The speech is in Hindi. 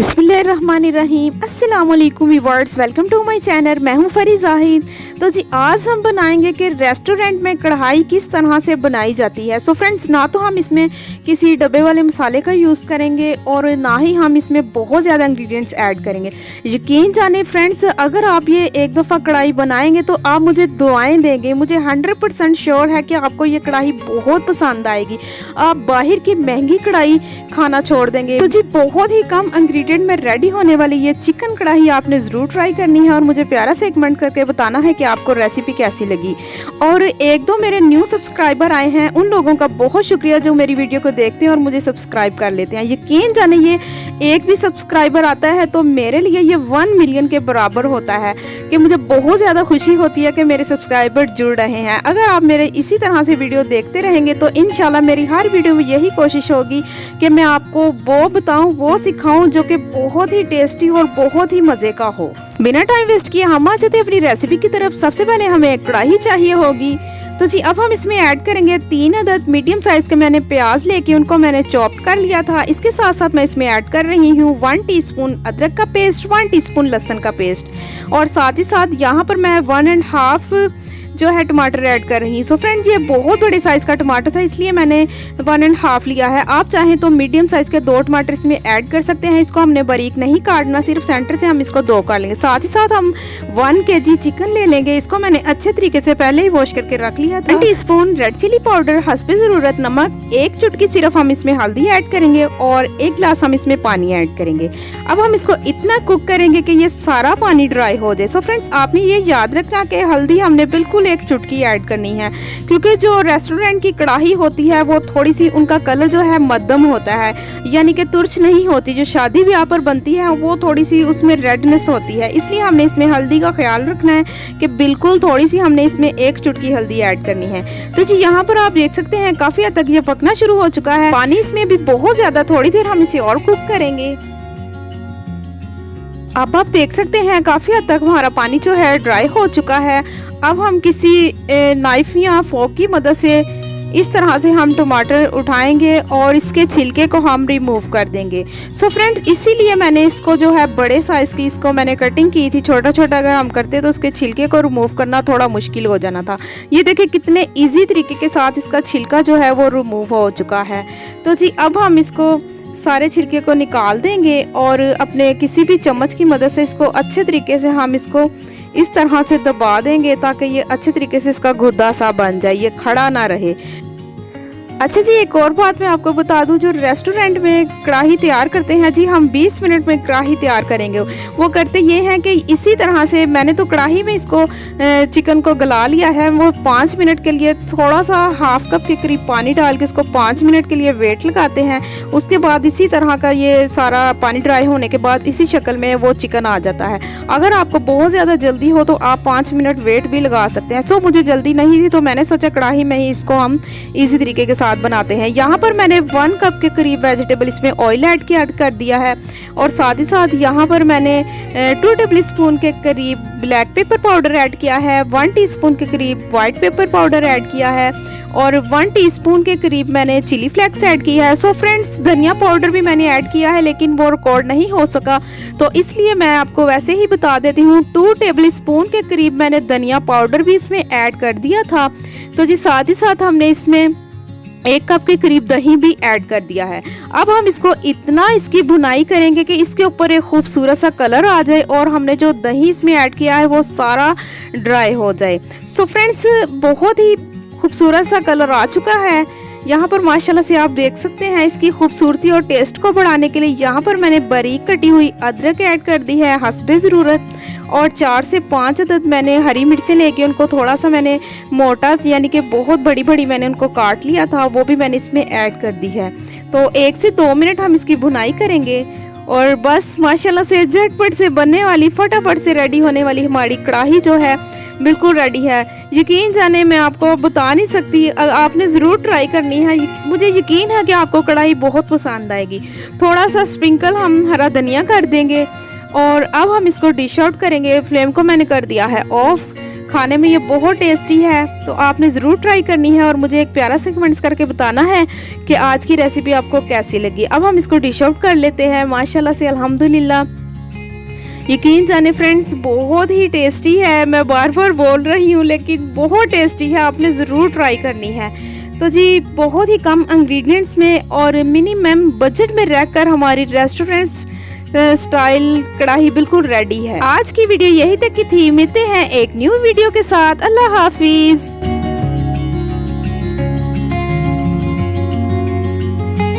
बिस्मिल्लाहिर्रहमानिर्रहीम। अस्सलाम वालेकुम viewers, welcome to my channel. मैं हूं फरी जाहिद। तो जी आज हम बनाएंगे कि रेस्टोरेंट में कढ़ाई किस तरह से बनाई जाती है। सो फ्रेंड्स, ना तो हम इसमें किसी डब्बे वाले मसाले का यूज़ करेंगे और ना ही हम इसमें बहुत ज़्यादा इंग्रेडिएंट्स ऐड करेंगे। यकीन जाने फ्रेंड्स, अगर आप ये एक दफ़ा कढ़ाई बनाएंगे तो आप मुझे दुआएं देंगे। मुझे 100% श्योर है कि आपको ये कढ़ाई बहुत पसंद आएगी। आप बाहर की महंगी कढ़ाई खाना छोड़ देंगे। तो जी बहुत ही कम इंग्रेडिएंट में रेडी होने वाली ये चिकन कढ़ाई आपने ज़रूर ट्राई करनी है और मुझे प्यारा से कमेंट करके बताना है कि आपको रेसिपी कैसी लगी। और एक दो मेरे न्यू सब्सक्राइबर आए हैं, उन लोगों का बहुत शुक्रिया जो मेरी वीडियो को देखते हैं और मुझे सब्सक्राइब कर लेते हैं। यकीन जाने ये एक भी सब्सक्राइबर आता है तो मेरे लिए ये 1 मिलियन के बराबर होता है कि मुझे बहुत ज़्यादा खुशी होती है कि मेरे सब्सक्राइबर जुड़ रहे हैं। अगर आप मेरे इसी तरह से वीडियो देखते रहेंगे तो इंशाल्लाह मेरी हर वीडियो में यही कोशिश होगी कि मैं आपको वो बताऊं, वो सिखाऊं जो कि बहुत ही टेस्टी और बहुत ही मज़े का हो। बिना टाइम वेस्ट किए हम आ जाते हैं अपनी रेसिपी की तरफ। सबसे पहले हमें कढ़ाई चाहिए होगी। तो जी अब हम इसमें ऐड करेंगे 3 अदद मीडियम साइज के मैंने प्याज लेके उनको मैंने चॉप कर लिया था। इसके साथ साथ मैं इसमें ऐड कर रही हूँ 1 टीस्पून अदरक का पेस्ट, 1 टीस्पून लहसुन का पेस्ट और साथ ही साथ यहाँ पर मैं 1.5 जो है टमाटर ऐड कर रही हूँ। सो फ्रेंड, ये बहुत बड़े साइज़ का टमाटर था इसलिए मैंने 1.5 लिया है। आप चाहें तो मीडियम साइज़ के 2 टमाटर इसमें ऐड कर सकते हैं। इसको हमने बारीक नहीं काटना, सिर्फ सेंटर से हम इसको 2 काट लेंगे। साथ ही साथ हम 1 kg चिकन ले लेंगे। इसको मैंने अच्छे तरीके से पहले ही वॉश करके रख लिया था। 1 टीस्पून रेड चिली पाउडर, हस्बे ज़रूरत नमक, 1 चुटकी सिर्फ हम इसमें हल्दी ऐड करेंगे और 1 गिलास हम इसमें पानी ऐड करेंगे। अब हम इसको इतना कुक करेंगे कि ये सारा पानी ड्राई हो जाए। सो फ्रेंड्स, आपने ये याद रखना कि हल्दी हमने बिल्कुल 1 चुटकी ऐड करनी है, क्योंकि जो रेस्टोरेंट की कढ़ाई होती है वो थोड़ी सी उनका कलर जो है मध्यम होता है, यानी कि तुर्च नहीं होती। जो शादी ब्याह पर बनती है वो थोड़ी सी उसमें रेडनेस होती है, इसलिए हमने इसमें हल्दी का ख्याल रखना है कि बिल्कुल थोड़ी सी हमने इसमें 1 चुटकी हल्दी ऐड करनी है। तो जी यहाँ पर आप देख सकते हैं काफ़ी हद तक ये पकना शुरू हो चुका है। पानी इसमें भी बहुत ज़्यादा, थोड़ी देर हम इसे और कुक करेंगे। अब आप देख सकते हैं काफ़ी हद तक हमारा पानी जो है ड्राई हो चुका है। अब हम किसी नाइफ या फोक की मदद से इस तरह से हम टमाटर उठाएंगे और इसके छिलके को हम रिमूव कर देंगे। सो फ्रेंड्स, इसीलिए मैंने इसको जो है बड़े साइज़ की इसको मैंने कटिंग की थी। छोटा छोटा अगर हम करते तो उसके छिलके को रिमूव करना थोड़ा मुश्किल हो जाना था। ये देखिए कितने ईजी तरीके के साथ इसका छिलका जो है वो रिमूव हो चुका है। तो जी अब हम इसको सारे छिलके को निकाल देंगे और अपने किसी भी चम्मच की मदद से इसको अच्छे तरीके से हम इसको इस तरह से दबा देंगे ताकि ये अच्छे तरीके से इसका गुद्दा सा बन जाए, ये खड़ा ना रहे। अच्छा जी, एक और बात मैं आपको बता दूं, जो रेस्टोरेंट में कढ़ाई तैयार करते हैं जी, हम 20 मिनट में कढ़ाई तैयार करेंगे। वो करते ये हैं कि इसी तरह से मैंने तो कढ़ाई में इसको चिकन को गला लिया है। वो 5 मिनट के लिए थोड़ा सा 1/2 कप के करीब पानी डाल के उसको 5 मिनट के लिए वेट लगाते हैं। उसके बाद इसी तरह का ये सारा पानी ड्राई होने के बाद इसी शक्ल में वो चिकन आ जाता है। अगर आपको बहुत ज़्यादा जल्दी हो तो आप 5 मिनट वेट भी लगा सकते हैं। सो मुझे जल्दी नहीं थी तो मैंने सोचा कढ़ाई में ही इसको हम इसी तरीके के साथ बनाते हैं। यहाँ पर मैंने 1 कप के करीब वेजिटेबल इसमें ऑयल ऐड कर दिया है और साथ ही साथ यहाँ पर मैंने 2 टेबल स्पून के करीब ब्लैक पेपर पाउडर ऐड किया है, 1 टीस्पून के करीब वाइट पेपर पाउडर ऐड किया है और 1 टीस्पून के करीब मैंने चिली फ्लेक्स ऐड किया है। सो फ्रेंड्स, धनिया पाउडर भी मैंने ऐड किया है लेकिन वो रिकॉर्ड नहीं हो सका, तो इसलिए मैं आपको वैसे ही बता देती हूँ। 2 टेबल स्पून के करीब मैंने धनिया पाउडर भी इसमें ऐड कर दिया था। तो जी साथ ही साथ हमने इसमें 1 कप के करीब दही भी ऐड कर दिया है। अब हम इसको इतना इसकी भुनाई करेंगे कि इसके ऊपर एक खूबसूरत सा कलर आ जाए और हमने जो दही इसमें ऐड किया है वो सारा ड्राई हो जाए। सो फ्रेंड्स, बहुत ही खूबसूरत सा कलर आ चुका है। यहाँ पर माशाल्लाह से आप देख सकते हैं इसकी खूबसूरती और टेस्ट को बढ़ाने के लिए यहाँ पर मैंने बारीक कटी हुई अदरक ऐड कर दी है हस्बे ज़रूरत और 4 से 5 अदद मैंने हरी मिर्चें लेके उनको थोड़ा सा मैंने मोटा यानी कि बहुत बड़ी बड़ी मैंने उनको काट लिया था, वो भी मैंने इसमें ऐड कर दी है। तो 1 से 2 मिनट हम इसकी भुनाई करेंगे और बस माशाल्लाह से झटपट से बनने वाली, फटाफट से रेडी होने वाली हमारी कढ़ाई जो है बिल्कुल रेडी है। यकीन जाने मैं आपको बता नहीं सकती, आपने ज़रूर ट्राई करनी है। मुझे यकीन है कि आपको कढ़ाई बहुत पसंद आएगी। थोड़ा सा स्प्रिंकल हम हरा धनिया कर देंगे और अब हम इसको डिश आउट करेंगे। फ्लेम को मैंने कर दिया है ऑफ। खाने में ये बहुत टेस्टी है, तो आपने ज़रूर ट्राई करनी है और मुझे एक प्यारा सा कमेंट्स करके बताना है कि आज की रेसिपी आपको कैसी लगी। अब हम इसको डिश आउट कर लेते हैं माशाल्लाह से, अल्हम्दुलिल्लाह। यकीन जाने फ्रेंड्स, बहुत ही टेस्टी है। मैं बार बार बोल रही हूँ लेकिन बहुत टेस्टी है, आपने ज़रूर ट्राई करनी है। तो जी, बहुत ही कम इंग्रेडिएंट्स में और मिनिमम बजट में रहकर हमारी रेस्टोरेंट्स स्टाइल कढ़ाई बिल्कुल रेडी है। आज की वीडियो यही तक की थी। मिलते हैं एक न्यू वीडियो के साथ। अल्लाह हाफिज।